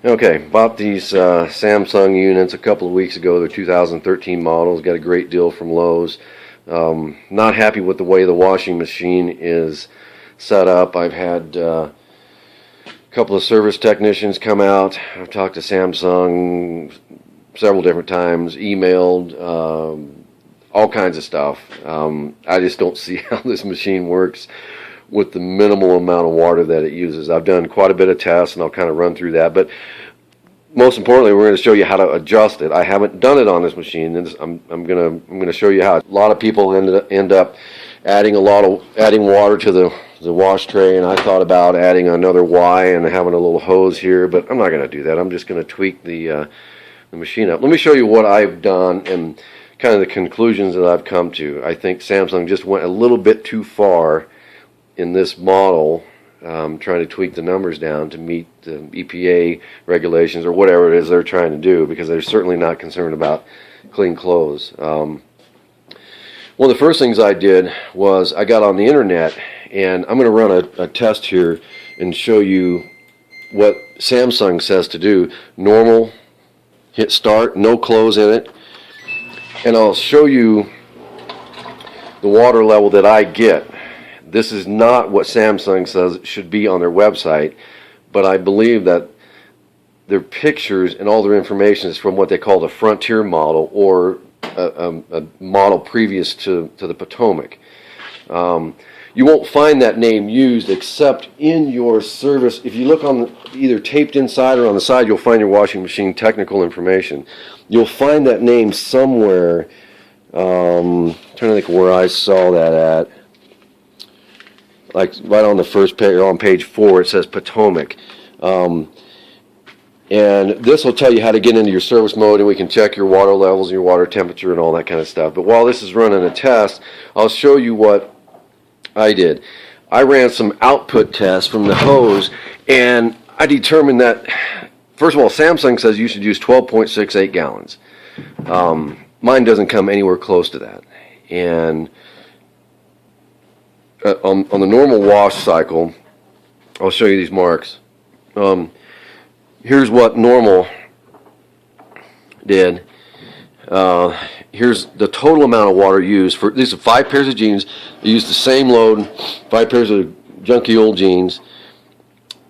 Okay, bought these Samsung units a couple of weeks ago. They're 2013 models. Got a great deal from Lowe's. Not happy with the way the washing machine is set up. I've had a couple of service technicians come out. I've talked to Samsung several different times, emailed, all kinds of stuff. I just don't see how this machine works with the minimal amount of water that it uses. I've done quite a bit of tests, and I'll kind of run through that. But most importantly, we're going to show you how to adjust it. I haven't done it on this machine, and I'm going to show you how. A lot of people end up adding water to the wash tray, and I thought about adding another Y and having a little hose here, but I'm not going to do that. I'm just going to tweak the machine up. Let me show you what I've done and kind of the conclusions that I've come to. I think Samsung just went a little bit too far in this model, trying to tweak the numbers down to meet the EPA regulations or whatever it is they're trying to do, because they're certainly not concerned about clean clothes. One of the first things I did was I got on the internet, and I'm going to run a test here and show you what Samsung says to do. Normal, hit start, no clothes in it, and I'll show you the water level that I get. This is not what Samsung says it should be on their website, but I believe that their pictures and all their information is from what they call the Frontier model, or a model previous to the Potomac. You won't find that name used except in your service. If you look on either taped inside or on the side, you'll find your washing machine technical information. You'll find that name somewhere. I'm trying to think where I saw that at. Like right on the first page, on page 4, it says Potomac. And this will tell you how to get into your service mode, and we can check your water levels and your water temperature and all that kind of stuff. But while this is running a test, I'll show you what I did. I ran some output tests from the hose, and I determined that, first of all, Samsung says you should use 12.68 gallons. Mine doesn't come anywhere close to that. And on the normal wash cycle, I'll show you these marks. Here's what normal did. Here's the total amount of water used for these are 5 pairs of jeans. They used the same load, 5 pairs of junky old jeans.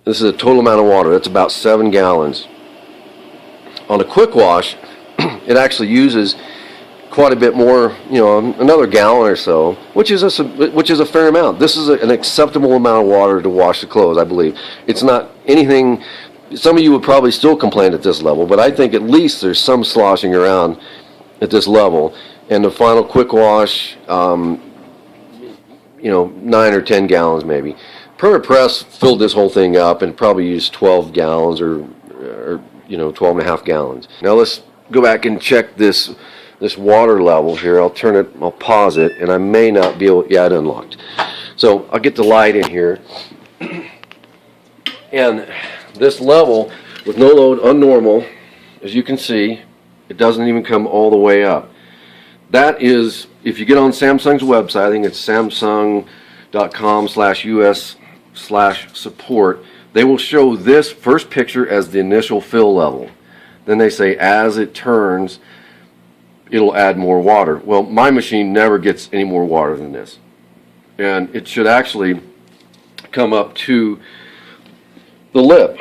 This is a total amount of water. That's about 7 gallons. On a quick wash, it actually uses quite a bit more, another gallon or so, which is a fair amount. This is an acceptable amount of water to wash the clothes, I believe. It's not anything. Some of you would probably still complain at this level, but I think at least there's some sloshing around at this level. And the final quick wash, 9 or 10 gallons maybe. Permanent Press filled this whole thing up and probably used 12 gallons or 12 and a half gallons. Now let's go back and check this water level here. I'll pause it, and I may not be able, yeah, it unlocked. So I'll get the light in here. And this level, with no load, unnormal, as you can see, it doesn't even come all the way up. That is, if you get on Samsung's website, I think it's samsung.com/us/support, they will show this first picture as the initial fill level. Then they say as it turns, it'll add more water. Well, my machine never gets any more water than this. And it should actually come up to the lip.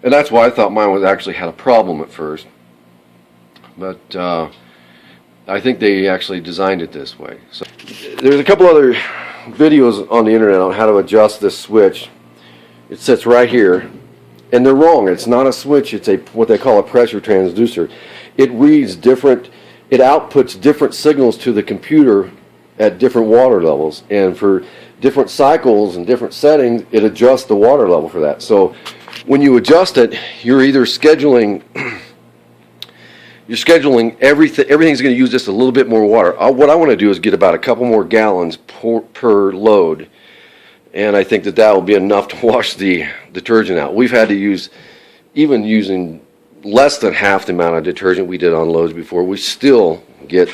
And that's why I thought mine was actually had a problem at first. But I think they actually designed it this way. So there's a couple other videos on the internet on how to adjust this switch. It sits right here. And they're wrong. It's not a switch. It's what they call a pressure transducer. It reads different, it outputs different signals to the computer at different water levels. And for different cycles and different settings, it adjusts the water level for that. So when you adjust it, you're either scheduling everything's going to use just a little bit more water. What I want to do is get about a couple more gallons per load. And I think that will be enough to wash the detergent out. We've had to use, even using less than half the amount of detergent we did on loads before, we still get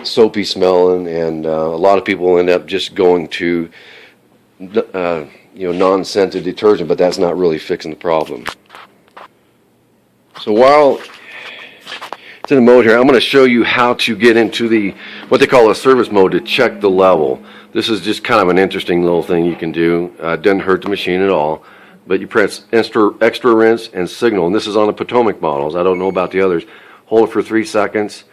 soapy smelling, and a lot of people end up just going to non-scented detergent, but that's not really fixing the problem. So while it's in the mode here, I'm going to show you how to get into what they call a service mode to check the level. This is just kind of an interesting little thing you can do. It doesn't hurt the machine at all, but you press extra rinse and signal, and this is on the Potomac models. I don't know about the others. Hold it for 3 seconds,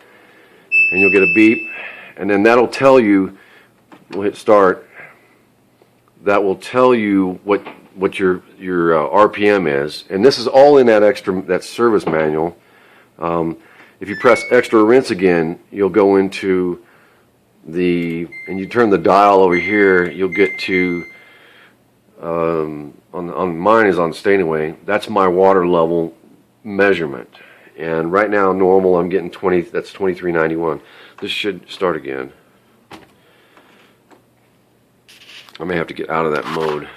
and you'll get a beep, and then that'll tell you. We'll hit start. That will tell you what your RPM is, and this is all in that service manual. If you press extra rinse again, you'll go into and you turn the dial over here, you'll get to on mine is on staying away. That's my water level measurement, and right now normal I'm getting 20. That's 2391. This should start again. I may have to get out of that mode.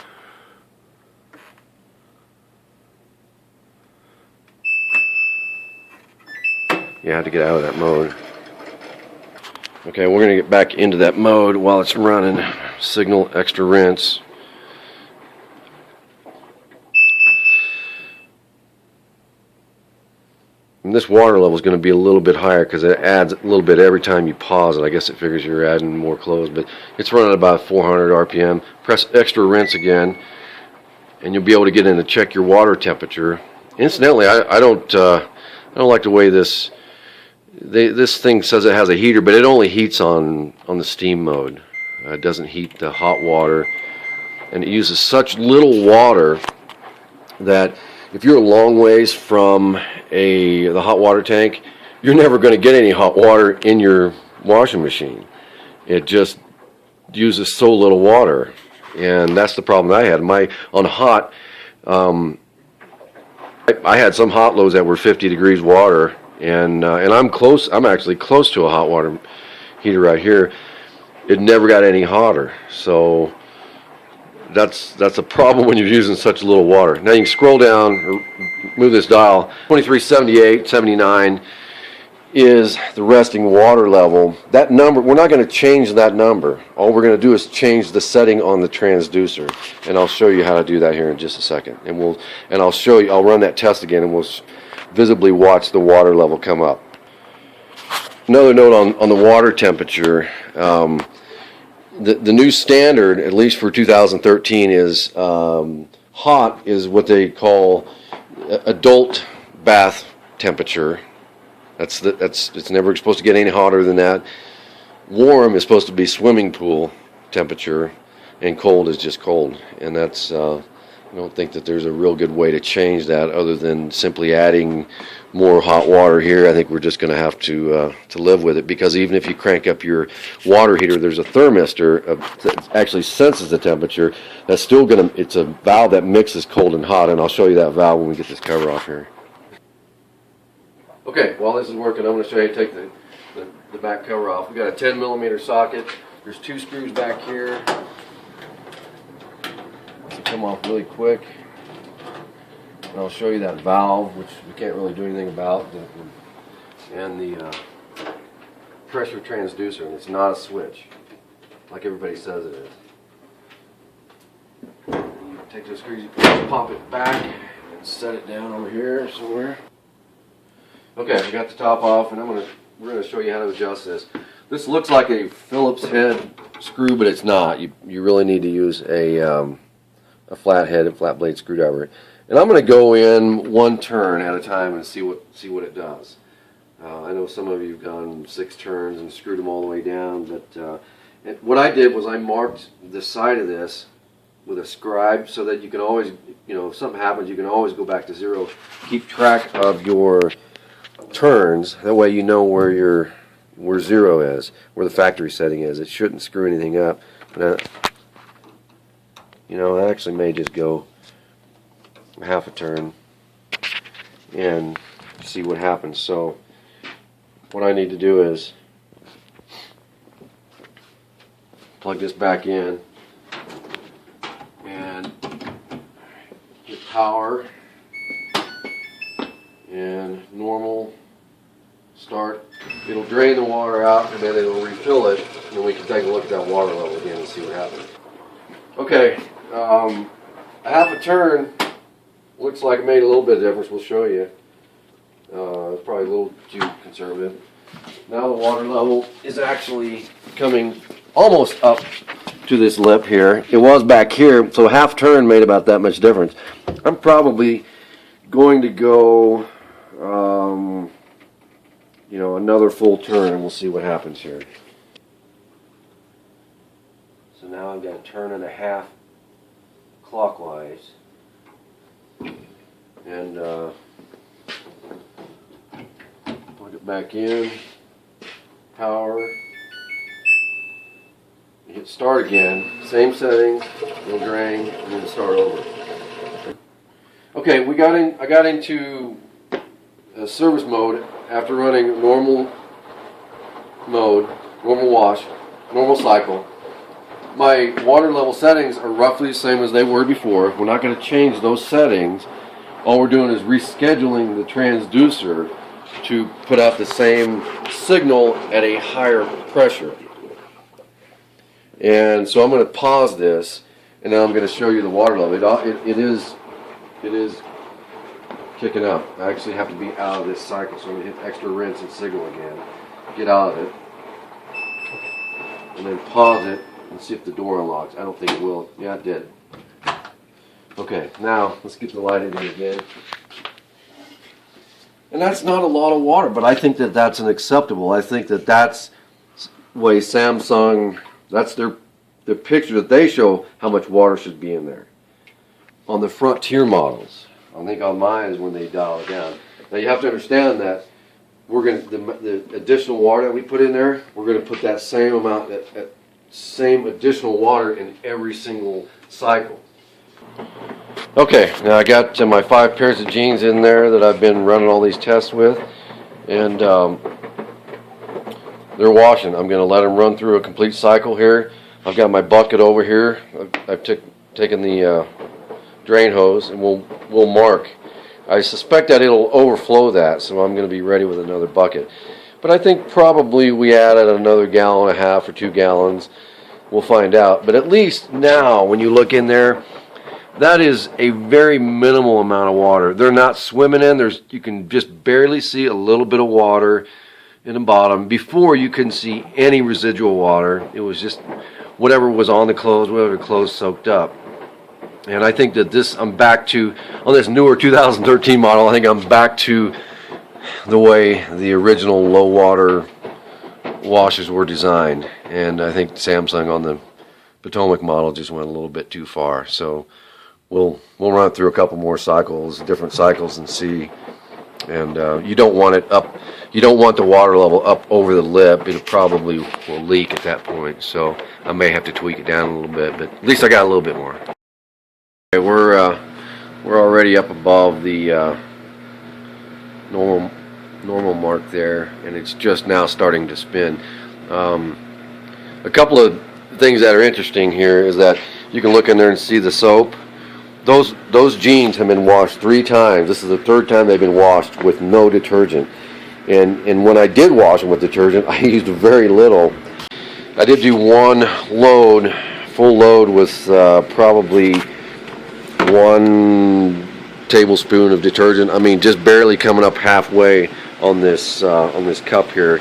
Yeah, I have to get out of that mode. Okay, we're going to get back into that mode while it's running. Signal, extra rinse. And this water level is going to be a little bit higher because it adds a little bit every time you pause it. I guess it figures you're adding more clothes, but it's running about 400 RPM. Press extra rinse again, and you'll be able to get in to check your water temperature. Incidentally, I don't like the way this thing says it has a heater, but it only heats on the steam mode. It doesn't heat the hot water, and it uses such little water that if you're a long ways from the hot water tank, you're never going to get any hot water in your washing machine. It just uses so little water, and that's the problem I had. On hot, I had some hot loads that were 50 degrees water, and I'm close. I'm actually close to a hot water heater right here. It never got any hotter, so that's a problem when you're using such little water. Now you can scroll down or move this dial. 2378, 79 is the resting water level. That number, we're not going to change that number. All we're going to do is change the setting on the transducer, and I'll show you how to do that here in just a second. And I'll show you. I'll run that test again, and we'll visibly watch the water level come up. Another note on the water temperature. The new standard, at least for 2013, is hot is what they call adult bath temperature. It's never supposed to get any hotter than that. Warm is supposed to be swimming pool temperature, and cold is just cold. And that's I don't think that there's a real good way to change that other than simply adding more hot water here. I think we're just going to have to live with it, because even if you crank up your water heater, there's a thermistor that actually senses the temperature. That's still going to, it's a valve that mixes cold and hot, and I'll show you that valve when we get this cover off here. Okay, while this is working, I'm going to show you how to take the back cover off. We've got a 10 millimeter socket. There's 2 screws back here. Come off really quick, and I'll show you that valve, which we can't really do anything about, and the pressure transducer, and it's not a switch like everybody says it is. You take those screws, you pop it back and set it down over here somewhere. Okay, we got the top off, and we're going to show you how to adjust this. This looks like a Phillips head screw, but it's not. You really need to use a flathead and flat blade screwdriver, and I'm going to go in 1 turn at a time and see what it does. I know some of you have gone 6 turns and screwed them all the way down, but what I did was I marked the side of this with a scribe so that you can always, if something happens, you can always go back to 0. Keep track of your turns. That way you know where 0 is, where the factory setting is. It shouldn't screw anything up. But I actually may just go half a turn and see what happens. So what I need to do is plug this back in and get power and normal start. It'll drain the water out, and then it'll refill it, and then we can take a look at that water level again and see what happens. Okay, A half a turn looks like it made a little bit of difference. We'll show you. It's probably a little too conservative. Now the water level is actually coming almost up to this lip here. It was back here, so half turn made about that much difference. I'm probably going to go, you know, another full turn, and we'll see what happens here. So now I've got a turn and a half clockwise, and plug it back in, power, hit start again, same settings, we'll drain, and then start over. Okay, I got into service mode after running normal mode, normal wash, normal cycle. My water level settings are roughly the same as they were before. We're not going to change those settings. All we're doing is rescheduling the transducer to put out the same signal at a higher pressure. And so I'm going to pause this, and then I'm going to show you the water level. It is kicking up. I actually have to be out of this cycle, so I'm going to hit extra rinse and signal again. Get out of it, and then pause it and see if the door unlocks. I don't think it will. Yeah, it did. Okay, now let's get the light in here again. And that's not a lot of water, but I think that that's unacceptable. I think that that's the way Samsung, that's their picture that they show how much water should be in there. On the Frontier models, I think on mine is when they dial it down. Now you have to understand that we're going to, the additional water that we put in there, we're going to put that same amount, that same additional water in every single cycle. Okay, now I got my 5 pairs of jeans in there that I've been running all these tests with, and they're washing. I'm going to let them run through a complete cycle here. I've got my bucket over here. I've taken the drain hose, and we'll mark. I suspect that it'll overflow that, so I'm going to be ready with another bucket. But I think probably we added another 1.5 gallons or 2 gallons. We'll find out. But at least now, when you look in there, that is a very minimal amount of water. They're not swimming in. You can just barely see a little bit of water in the bottom. Before, you couldn't see any residual water. It was just whatever was on the clothes, whatever the clothes soaked up. And I think that I'm back to, on this newer 2013 model, I think I'm back to the way the original low water washers were designed. And I think Samsung on the Potomac model just went a little bit too far. So we'll run through a couple more cycles, different cycles, and see. And you don't want it up, you don't want the water level up over the lip. It probably will leak at that point. So I may have to tweak it down a little bit, but at least I got a little bit more. Okay, we're already up above the normal mark there, and it's just now starting to spin. A couple of things that are interesting here is that you can look in there and see the soap. Those jeans have been washed 3 times. This is the 3rd time they've been washed with no detergent. And when I did wash them with detergent, I used very little. I did do one load, full load, with probably 1 tablespoon of detergent. I mean, just barely coming up halfway on this cup here,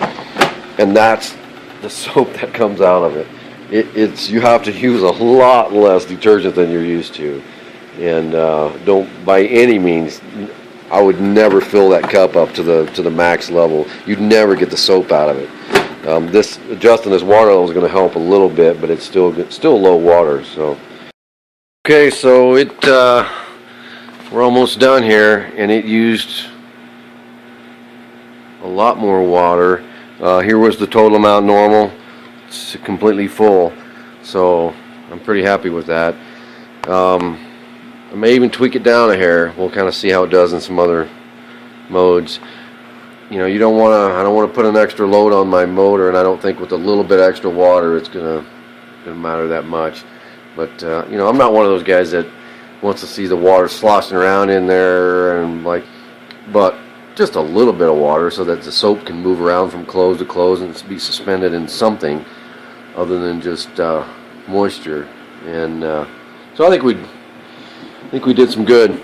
and that's the soap that comes out of it. You have to use a lot less detergent than you're used to, and don't, by any means, I would never fill that cup up to the max level. You'd never get the soap out of it. This adjusting this water level is going to help a little bit, but it's still low water. So okay, so we're almost done here, and it used a lot more water. Here was the total amount normal. It's completely full, so I'm pretty happy with that. I may even tweak it down a hair. We'll kind of see how it does in some other modes. You know, I don't want to put an extra load on my motor, and I don't think with a little bit extra water it's gonna matter that much. But you know, I'm not one of those guys that wants to see the water sloshing around in there, and but just a little bit of water so that the soap can move around from clothes to clothes and be suspended in something other than just moisture. And So I think we did some good.